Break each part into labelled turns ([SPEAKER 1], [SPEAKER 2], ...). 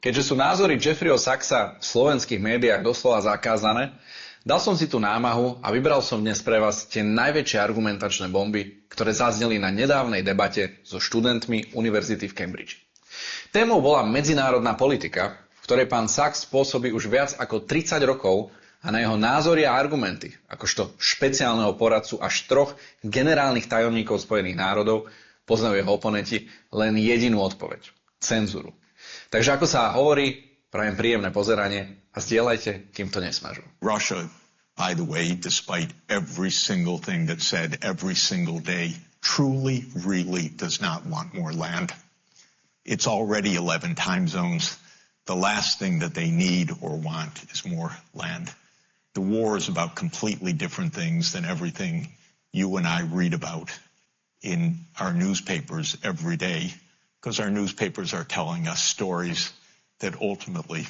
[SPEAKER 1] Keďže sú názory Jeffreyho Saxsa v slovenských médiách doslova zakázané, dal som si tú námahu a vybral som dnes pre vás tie najväčšie argumentačné bomby, ktoré zazneli na nedávnej debate so študentmi Univerzity v Cambridge. Témou bola medzinárodná politika, v ktorej pán Saxs pôsobí už viac ako 30 rokov a na jeho názory a argumenty, akožto špeciálneho poradcu až 3 generálnych tajomníkov Spojených národov, poznajú jeho oponenti len jedinú odpoveď – cenzúru. Takže ako sa hovorí, prajem príjemné pozeranie a zdieľajte, kým to nesmažu.
[SPEAKER 2] Russia, by the way, despite every single thing that's said every single day, truly, really does not want more land. It's already 11 time zones. The last thing that they need or want is more land. The war is about completely different things than everything you and I read about in our newspapers every day, because our newspapers are telling us stories that ultimately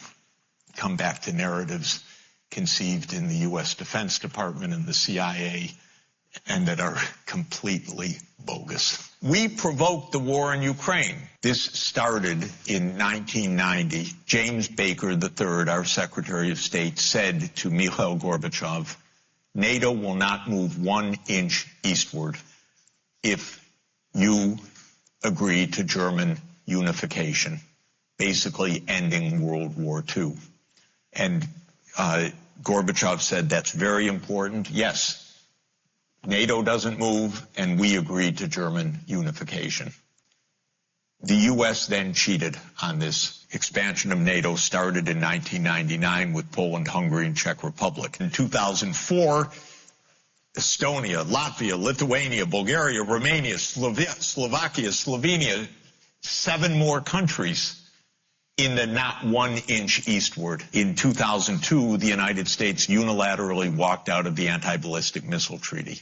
[SPEAKER 2] come back to narratives conceived in the U.S. Defense Department and the CIA, and that are completely bogus. We provoked the war in Ukraine. This started in 1990. James Baker III, our Secretary of State, said to Mikhail Gorbachev, NATO will not move 1 inch eastward if you agree to German unification, basically ending World War II. And Gorbachev said, that's very important. Yes, NATO doesn't move, and we agreed to German unification. The U.S. then cheated on this. Expansion of NATO started in 1999 with Poland, Hungary, and Czech Republic. In 2004, Estonia, Latvia, Lithuania, Bulgaria, Romania, Slovakia, Slovenia, 7 more countries in the not 1 inch eastward. In 2002, the United States unilaterally walked out of the Anti-Ballistic Missile Treaty.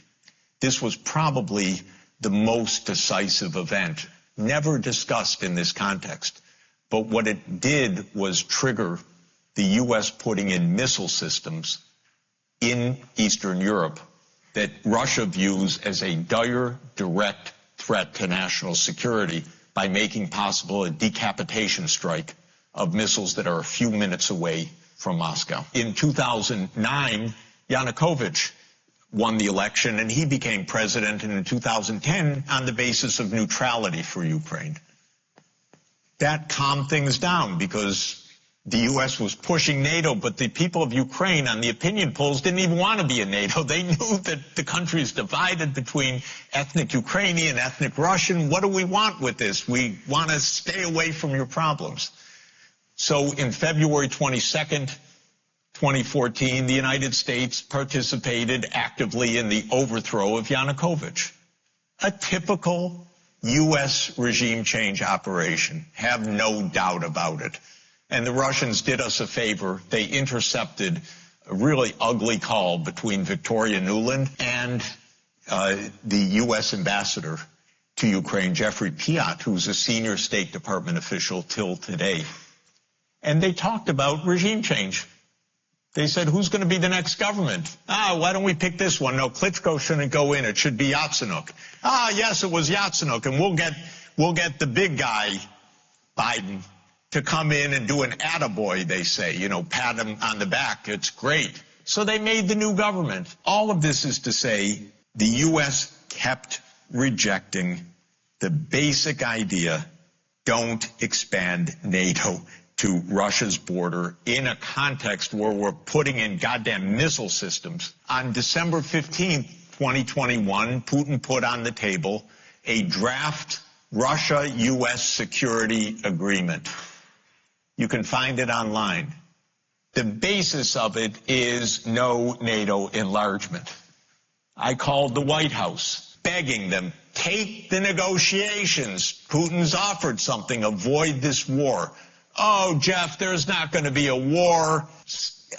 [SPEAKER 2] This was probably the most decisive event, never discussed in this context. But what it did was trigger the U.S. putting in missile systems in Eastern Europe that Russia views as a dire, direct threat to national security by making possible a decapitation strike of missiles that are a few minutes away from Moscow. In 2009, Yanukovych won the election, and he became president in 2010 on the basis of neutrality for Ukraine. That calmed things down because the U.S. was pushing NATO, but the people of Ukraine on the opinion polls didn't even want to be in NATO. They knew that the country is divided between ethnic Ukrainian, ethnic Russian. What do we want with this? We want to stay away from your problems. So in February 22nd, 2014, the United States participated actively in the overthrow of Yanukovych. A typical U.S. regime change operation, have no doubt about it. And the Russians did us a favor. They intercepted a really ugly call between Victoria Nuland and the U.S. ambassador to Ukraine, Jeffrey Piot, who's a senior State Department official till today. And they talked about regime change. They said, who's going to be the next government? Why don't we pick this one? No, Klitschko shouldn't go in. It should be Yatsenyuk. Yes, it was Yatsenyuk, and we'll get the big guy, Biden, to come in and do an attaboy, they say, pat him on the back. It's great. So they made the new government. All of this is to say the U.S. kept rejecting the basic idea, don't expand NATO to Russia's border in a context where we're putting in goddamn missile systems. On December 15th, 2021, Putin put on the table a draft Russia-U.S. security agreement. You can find it online. The basis of it is no NATO enlargement. I called the White House, begging them, take the negotiations. Putin's offered something, avoid this war. Oh, Jeff, there's not going to be a war.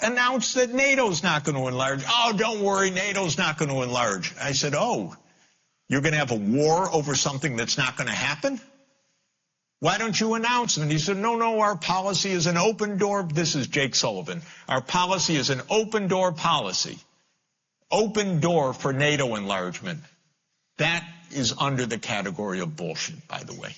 [SPEAKER 2] Announce that NATO's not going to enlarge. Oh, don't worry, NATO's not going to enlarge. I said, oh, you're going to have a war over something that's not going to happen? Why don't you announce them? And he said, no, our policy is an open door. This is Jake Sullivan. Our policy is an open door policy. Open door for NATO enlargement. That is under the category of bullshit, by the way.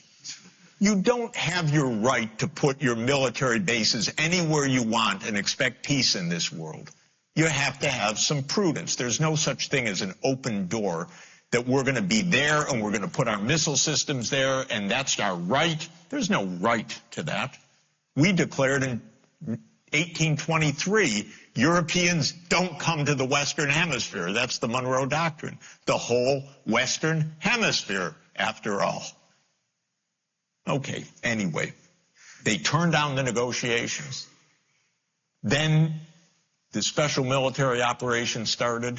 [SPEAKER 2] You don't have your right to put your military bases anywhere you want and expect peace in this world. You have to have some prudence. There's no such thing as an open door that we're going to be there and we're going to put our missile systems there and that's our right. There's no right to that. We declared in 1823, Europeans don't come to the Western Hemisphere. That's the Monroe Doctrine. The whole Western Hemisphere, after all. Okay, anyway, they turned down the negotiations. Then the special military operation started,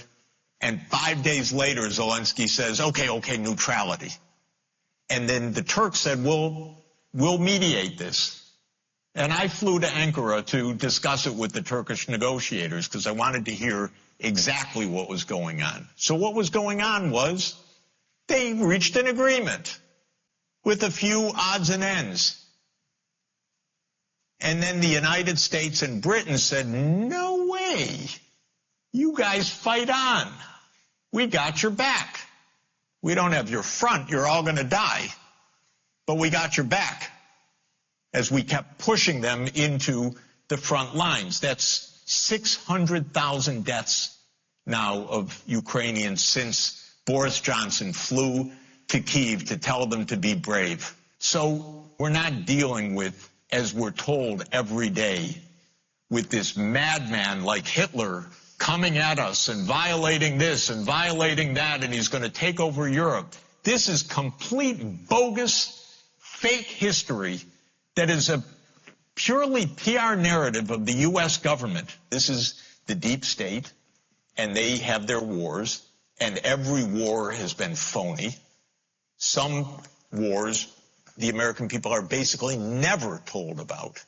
[SPEAKER 2] and 5 days later, Zelensky says, okay, neutrality. And then the Turks said, we'll mediate this. And I flew to Ankara to discuss it with the Turkish negotiators because I wanted to hear exactly what was going on. So what was going on was they reached an agreement with a few odds and ends. And then the United States and Britain said, no way. You guys fight on. We got your back. We don't have your front. You're all going to die. But we got your back as we kept pushing them into the front lines. That's 600,000 deaths now of Ukrainians since Boris Johnson flew to Kyiv to tell them to be brave. So we're not dealing with, as we're told every day, with this madman like Hitler coming at us and violating this and violating that, and he's going to take over Europe. This is complete bogus, fake history that is a purely PR narrative of the U.S. government. This is the deep state, and they have their wars, and every war has been phony. Some wars the American people are basically never told about.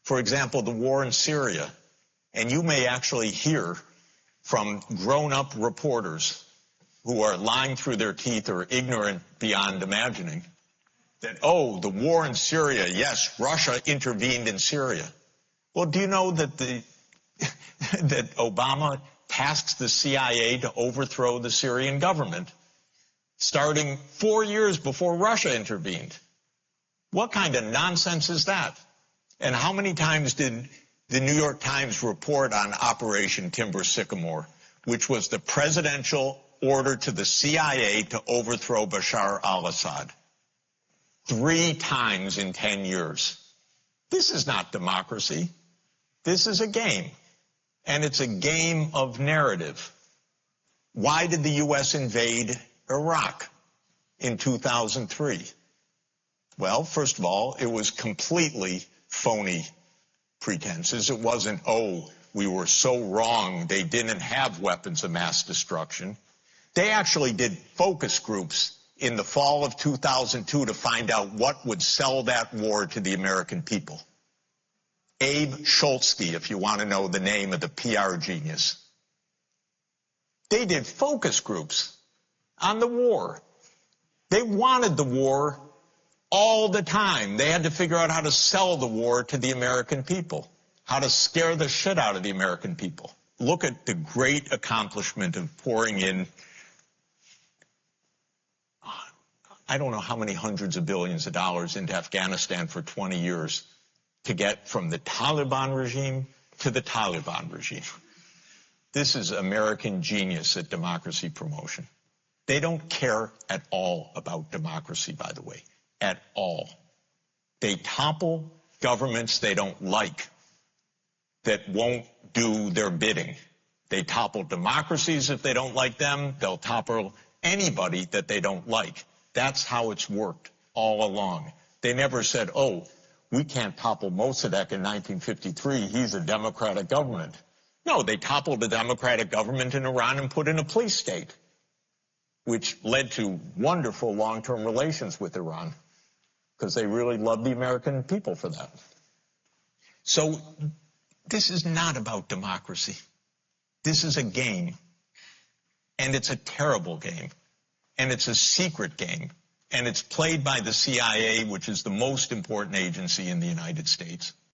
[SPEAKER 2] For example, the war in Syria. And you may actually hear from grown-up reporters who are lying through their teeth or ignorant beyond imagining that, oh, the war in Syria, yes, Russia intervened in Syria. Well, do you know that that Obama tasked the CIA to overthrow the Syrian government, starting 4 years before Russia intervened? What kind of nonsense is that? And how many times did the New York Times report on Operation Timber Sycamore, which was the presidential order to the CIA to overthrow Bashar al-Assad? 3 times in 10 years. This is not democracy. This is a game. And it's a game of narrative. Why did the U.S. invade Iraq in 2003? Well, first of all, it was completely phony pretenses. It wasn't, oh, we were so wrong, they didn't have weapons of mass destruction. They actually did focus groups in the fall of 2002 to find out what would sell that war to the American people. Abe Schultzky, if you want to know the name of the PR genius. They did focus groups on the war. They wanted the war all the time. They had to figure out how to sell the war to the American people, how to scare the shit out of the American people. Look at the great accomplishment of pouring in, I don't know how many hundreds of billions of dollars into Afghanistan for 20 years to get from the Taliban regime to the Taliban regime. This is American genius at democracy promotion. They don't care at all about democracy, by the way, at all. They topple governments they don't like that won't do their bidding. They topple democracies if they don't like them. They'll topple anybody that they don't like. That's how it's worked all along. They never said, oh, we can't topple Mossadegh in 1953. He's a democratic government. No, they toppled a democratic government in Iran and put in a police state, which led to wonderful long-term relations with Iran because they really loved the American people for that. So this is not about democracy. This is a game, and it's a terrible game, and it's a secret game, and it's played by the CIA, which is the most important agency in the United States.